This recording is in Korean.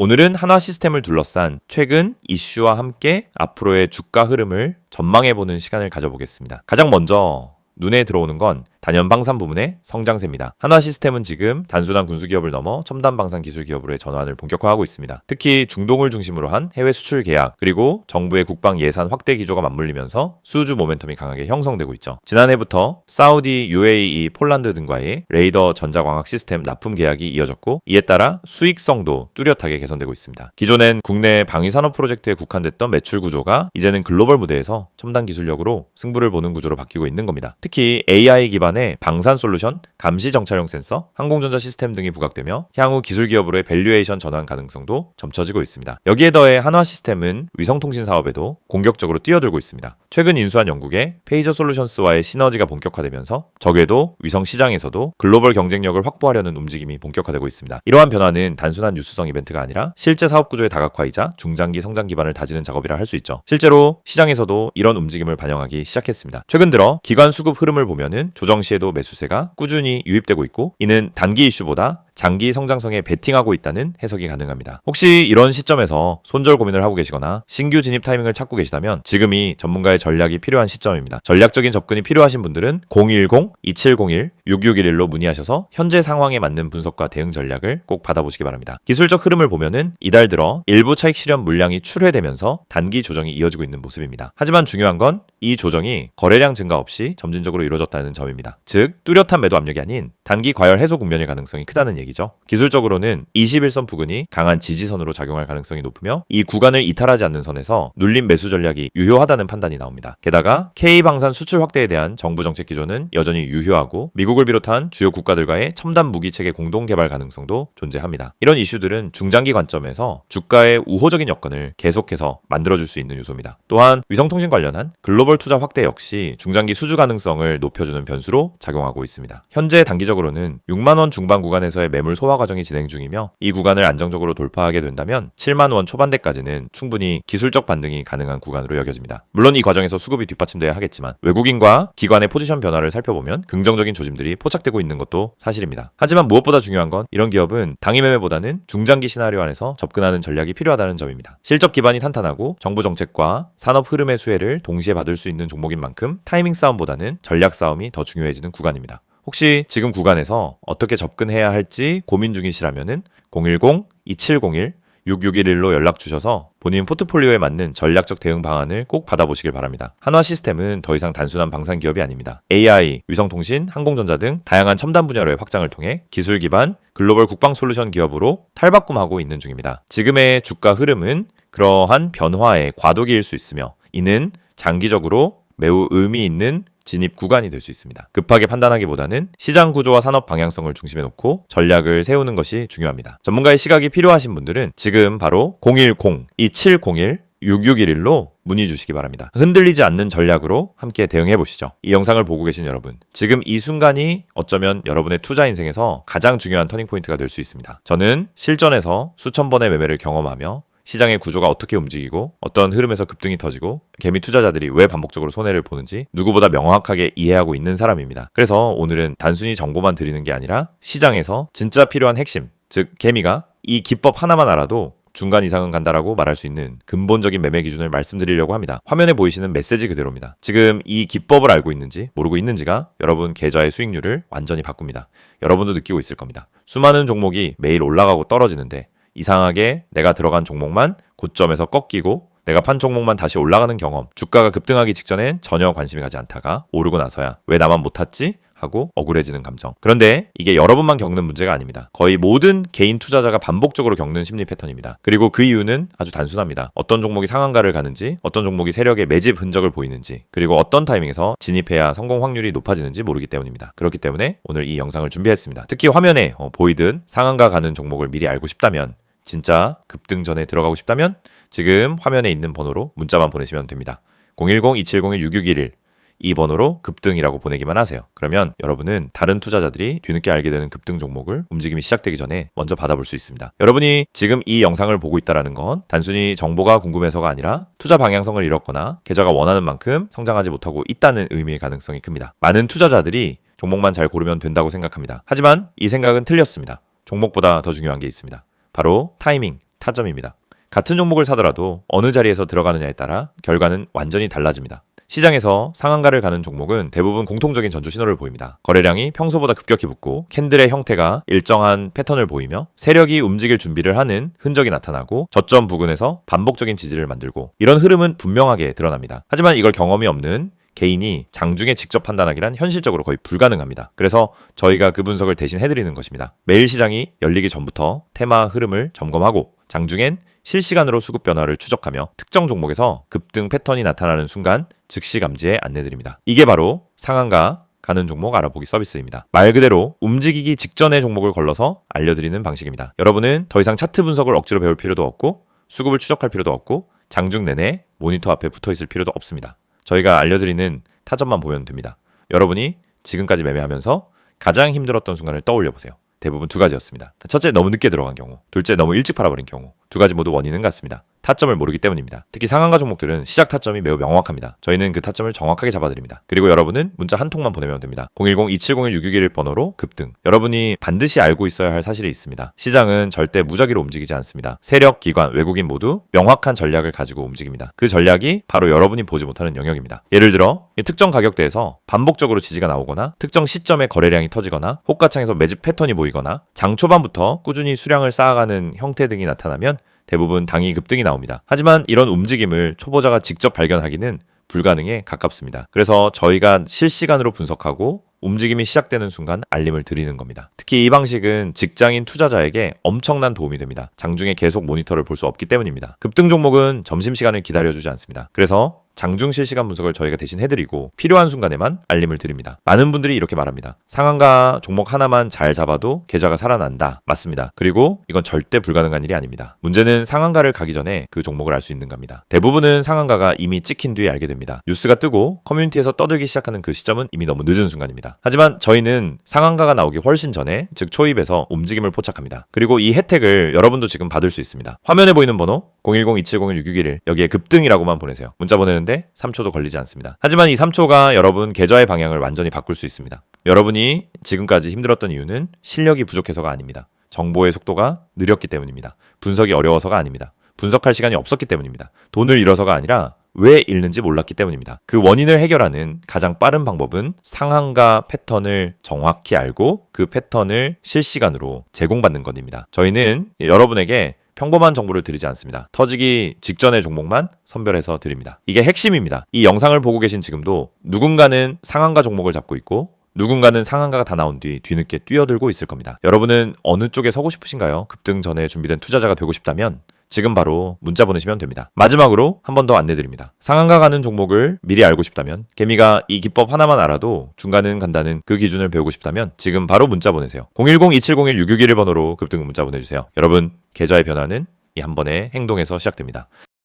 오늘은 한화 시스템을 둘러싼 최근 이슈와 함께 앞으로의 주가 흐름을 전망해보는 시간을 가져보겠습니다. 가장 먼저 눈에 들어오는 건 단연 방산 부문의 성장세입니다. 한화 시스템은 지금 단순한 군수기업을 넘어 첨단 방산 기술 기업으로의 전환을 본격화하고 있습니다. 특히 중동을 중심으로 한 해외 수출 계약 그리고 정부의 국방 예산 확대 기조가 맞물리면서 수주 모멘텀이 강하게 형성되고 있죠. 지난해부터 사우디, UAE, 폴란드 등과의 레이더 전자광학 시스템 납품 계약이 이어졌고 이에 따라 수익성도 뚜렷하게 개선되고 있습니다. 기존엔 국내 방위산업 프로젝트에 국한됐던 매출 구조가 이제는 글로벌 무대에서 첨단 기술력으로 승부를 보는 구조로 바뀌고 있는 겁니다. 특히 AI 기반의 방산 솔루션, 감시 정찰용 센서, 항공전자 시스템 등이 부각되며 향후 기술 기업으로의 밸류에이션 전환 가능성도 점쳐지고 있습니다. 여기에 더해 한화 시스템은 위성통신 사업에도 공격적으로 뛰어들고 있습니다. 최근 인수한 영국의 페이저 솔루션스와의 시너지가 본격화되면서 적외도 위성 시장에서도 글로벌 경쟁력을 확보하려는 움직임이 본격화되고 있습니다. 이러한 변화는 단순한 뉴스성 이벤트가 아니라 실제 사업 구조의 다각화이자 중장기 성장 기반을 다지는 작업이라 할 수 있죠. 실제로 시장에서도 이런 움직임을 반영하기 시작했습니다. 최근 들어 기관 수급 흐름을 보면은 조정 시에도 매수세가 꾸준히 유입되고 있고 이는 단기 이슈보다 장기 성장성에 베팅하고 있다는 해석이 가능합니다. 혹시 이런 시점에서 손절 고민을 하고 계시거나 신규 진입 타이밍을 찾고 계시다면 지금이 전문가의 전략이 필요한 시점입니다. 전략적인 접근이 필요하신 분들은 010-2701-6611로 문의하셔서 현재 상황에 맞는 분석과 대응 전략을 꼭 받아보시기 바랍니다. 기술적 흐름을 보면은 이달 들어 일부 차익 실현 물량이 출회되면서 단기 조정이 이어지고 있는 모습입니다. 하지만 중요한 건 이 조정이 거래량 증가 없이 점진적으로 이루어졌다는 점입니다. 즉 뚜렷한 매도 압력이 아닌 단기 과열 해소 국면일 가능성이 크다는 얘기죠. 기술적으로는 21선 부근이 강한 지지선으로 작용할 가능성이 높으며 이 구간을 이탈하지 않는 선에서 눌림 매수 전략이 유효하다는 판단이 나옵니다. 게다가 K방산 수출 확대에 대한 정부 정책 기조는 여전히 유효하고 미국을 비롯한 주요 국가들과의 첨단 무기 체계 공동 개발 가능성도 존재합니다. 이런 이슈들은 중장기 관점에서 주가의 우호적인 여건을 계속해서 만들어줄 수 있는 요소입니다. 또한 위성통신 관련한 글로벌 투자 확대 역시 중장기 수주 가능성을 높여주는 변수로 작용하고 있습니다. 현재 단기적으로는 6만원 중반 구간에서의 매물 소화 과정이 진행 중이며 이 구간을 안정적으로 돌파하게 된다면 7만원 초반대까지는 충분히 기술적 반등이 가능한 구간으로 여겨집니다. 물론 이 과정에서 수급이 뒷받침돼야 하겠지만 외국인과 기관의 포지션 변화를 살펴보면 긍정적인 조짐들이 포착되고 있는 것도 사실입니다. 하지만 무엇보다 중요한 건 이런 기업은 당일 매매보다는 중장기 시나리오 안에서 접근하는 전략이 필요하다는 점입니다. 실적 기반이 탄탄하고 정부 정책과 산업 흐름의 수혜를 동시에 받을 수 있는 종목인 만큼 타이밍 싸움보다는 전략 싸움이 더 중요해지는 구간입니다. 혹시 지금 구간에서 어떻게 접근해야 할지 고민 중이시라면은 010-2701-6611로 연락 주셔서 본인 포트폴리오에 맞는 전략적 대응 방안을 꼭 받아보시길 바랍니다. 한화 시스템은 더 이상 단순한 방산 기업이 아닙니다. AI, 위성통신, 항공전자 등 다양한 첨단 분야로의 확장을 통해 기술 기반 글로벌 국방 솔루션 기업으로 탈바꿈하고 있는 중입니다. 지금의 주가 흐름은 그러한 변화의 과도기일 수 있으며 이는 장기적으로 매우 의미 있는 진입 구간이 될 수 있습니다. 급하게 판단하기보다는 시장 구조와 산업 방향성을 중심에 놓고 전략을 세우는 것이 중요합니다. 전문가의 시각이 필요하신 분들은 지금 바로 010-2701-6611로 문의 주시기 바랍니다. 흔들리지 않는 전략으로 함께 대응해 보시죠. 이 영상을 보고 계신 여러분, 지금 이 순간이 어쩌면 여러분의 투자 인생에서 가장 중요한 터닝포인트가 될 수 있습니다. 저는 실전에서 수천 번의 매매를 경험하며 시장의 구조가 어떻게 움직이고 어떤 흐름에서 급등이 터지고 개미 투자자들이 왜 반복적으로 손해를 보는지 누구보다 명확하게 이해하고 있는 사람입니다. 그래서 오늘은 단순히 정보만 드리는 게 아니라 시장에서 진짜 필요한 핵심, 즉 개미가 이 기법 하나만 알아도 중간 이상은 간다라고 말할 수 있는 근본적인 매매 기준을 말씀드리려고 합니다. 화면에 보이시는 메시지 그대로입니다. 지금 이 기법을 알고 있는지 모르고 있는지가 여러분 계좌의 수익률을 완전히 바꿉니다. 여러분도 느끼고 있을 겁니다. 수많은 종목이 매일 올라가고 떨어지는데 이상하게 내가 들어간 종목만 고점에서 꺾이고 내가 판 종목만 다시 올라가는 경험, 주가가 급등하기 직전엔 전혀 관심이 가지 않다가 오르고 나서야 왜 나만 못 탔지? 하고 억울해지는 감정. 그런데 이게 여러분만 겪는 문제가 아닙니다. 거의 모든 개인 투자자가 반복적으로 겪는 심리 패턴입니다. 그리고 그 이유는 아주 단순합니다. 어떤 종목이 상한가를 가는지, 어떤 종목이 세력의 매집 흔적을 보이는지, 그리고 어떤 타이밍에서 진입해야 성공 확률이 높아지는지 모르기 때문입니다. 그렇기 때문에 오늘 이 영상을 준비했습니다. 특히 화면에 보이듯 상한가 가는 종목을 미리 알고 싶다면, 진짜 급등 전에 들어가고 싶다면 지금 화면에 있는 번호로 문자만 보내시면 됩니다. 010-2701-6611 이 번호로 급등이라고 보내기만 하세요. 그러면 여러분은 다른 투자자들이 뒤늦게 알게 되는 급등 종목을 움직임이 시작되기 전에 먼저 받아볼 수 있습니다. 여러분이 지금 이 영상을 보고 있다는 건 단순히 정보가 궁금해서가 아니라 투자 방향성을 잃었거나 계좌가 원하는 만큼 성장하지 못하고 있다는 의미의 가능성이 큽니다. 많은 투자자들이 종목만 잘 고르면 된다고 생각합니다. 하지만 이 생각은 틀렸습니다. 종목보다 더 중요한 게 있습니다. 바로 타이밍, 타점입니다. 같은 종목을 사더라도 어느 자리에서 들어가느냐에 따라 결과는 완전히 달라집니다. 시장에서 상한가를 가는 종목은 대부분 공통적인 전주 신호를 보입니다. 거래량이 평소보다 급격히 붙고 캔들의 형태가 일정한 패턴을 보이며 세력이 움직일 준비를 하는 흔적이 나타나고 저점 부근에서 반복적인 지지를 만들고, 이런 흐름은 분명하게 드러납니다. 하지만 이걸 경험이 없는 개인이 장중에 직접 판단하기란 현실적으로 거의 불가능합니다. 그래서 저희가 그 분석을 대신 해드리는 것입니다. 매일 시장이 열리기 전부터 테마 흐름을 점검하고 장중엔 실시간으로 수급 변화를 추적하며 특정 종목에서 급등 패턴이 나타나는 순간 즉시 감지에 안내드립니다. 이게 바로 상한가 가는 종목 알아보기 서비스입니다. 말 그대로 움직이기 직전의 종목을 걸러서 알려드리는 방식입니다. 여러분은 더 이상 차트 분석을 억지로 배울 필요도 없고 수급을 추적할 필요도 없고 장중 내내 모니터 앞에 붙어 있을 필요도 없습니다. 저희가 알려드리는 타점만 보면 됩니다. 여러분이 지금까지 매매하면서 가장 힘들었던 순간을 떠올려 보세요. 대부분 두 가지였습니다. 첫째, 너무 늦게 들어간 경우. 둘째, 너무 일찍 팔아버린 경우. 두 가지 모두 원인은 같습니다. 타점을 모르기 때문입니다. 특히 상한가 종목들은 시작 타점이 매우 명확합니다. 저희는 그 타점을 정확하게 잡아드립니다. 그리고 여러분은 문자 한 통만 보내면 됩니다. 010-2701-661 번호로 급등. 여러분이 반드시 알고 있어야 할 사실이 있습니다. 시장은 절대 무작위로 움직이지 않습니다. 세력, 기관, 외국인 모두 명확한 전략을 가지고 움직입니다. 그 전략이 바로 여러분이 보지 못하는 영역입니다. 예를 들어 특정 가격대에서 반복적으로 지지가 나오거나 특정 시점에 거래량이 터지거나 호가창에서 매집 패턴이 보이거나 장 초반부터 꾸준히 수량을 쌓아가는 형태 등이 나타나면 대부분 당일 급등이 나옵니다. 하지만 이런 움직임을 초보자가 직접 발견하기는 불가능에 가깝습니다. 그래서 저희가 실시간으로 분석하고 움직임이 시작되는 순간 알림을 드리는 겁니다. 특히 이 방식은 직장인 투자자에게 엄청난 도움이 됩니다. 장중에 계속 모니터를 볼 수 없기 때문입니다. 급등 종목은 점심시간을 기다려주지 않습니다. 그래서 장중 실시간 분석을 저희가 대신 해드리고 필요한 순간에만 알림을 드립니다. 많은 분들이 이렇게 말합니다. 상한가 종목 하나만 잘 잡아도 계좌가 살아난다. 맞습니다. 그리고 이건 절대 불가능한 일이 아닙니다. 문제는 상한가를 가기 전에 그 종목을 알 수 있는 겁니다. 대부분은 상한가가 이미 찍힌 뒤에 알게 됩니다. 뉴스가 뜨고 커뮤니티에서 떠들기 시작하는 그 시점은 이미 너무 늦은 순간입니다. 하지만 저희는 상한가가 나오기 훨씬 전에, 즉 초입에서 움직임을 포착합니다. 그리고 이 혜택을 여러분도 지금 받을 수 있습니다. 화면에 보이는 번호 010-2701-661 여기에 급등이라고만 보내세요. 문자 보내는데 3초도 걸리지 않습니다. 하지만 이 3초가 여러분 계좌의 방향을 완전히 바꿀 수 있습니다. 여러분이 지금까지 힘들었던 이유는 실력이 부족해서가 아닙니다. 정보의 속도가 느렸기 때문입니다. 분석이 어려워서가 아닙니다. 분석할 시간이 없었기 때문입니다. 돈을 잃어서가 아니라 왜 잃는지 몰랐기 때문입니다. 그 원인을 해결하는 가장 빠른 방법은 상한가 패턴을 정확히 알고 그 패턴을 실시간으로 제공받는 것입니다. 저희는 여러분에게 평범한 정보를 드리지 않습니다. 터지기 직전의 종목만 선별해서 드립니다. 이게 핵심입니다. 이 영상을 보고 계신 지금도 누군가는 상한가 종목을 잡고 있고 누군가는 상한가가 다 나온 뒤 뒤늦게 뛰어들고 있을 겁니다. 여러분은 어느 쪽에 서고 싶으신가요? 급등 전에 준비된 투자자가 되고 싶다면 지금 바로 문자 보내시면 됩니다. 마지막으로 한 번 더 안내드립니다. 상한가 가는 종목을 미리 알고 싶다면, 개미가 이 기법 하나만 알아도 중간은 간다는 그 기준을 배우고 싶다면 지금 바로 문자 보내세요. 010-2701-661 번호로 급등 문자 보내주세요. 여러분, 계좌의 변화는 이 한 번의 행동에서 시작됩니다.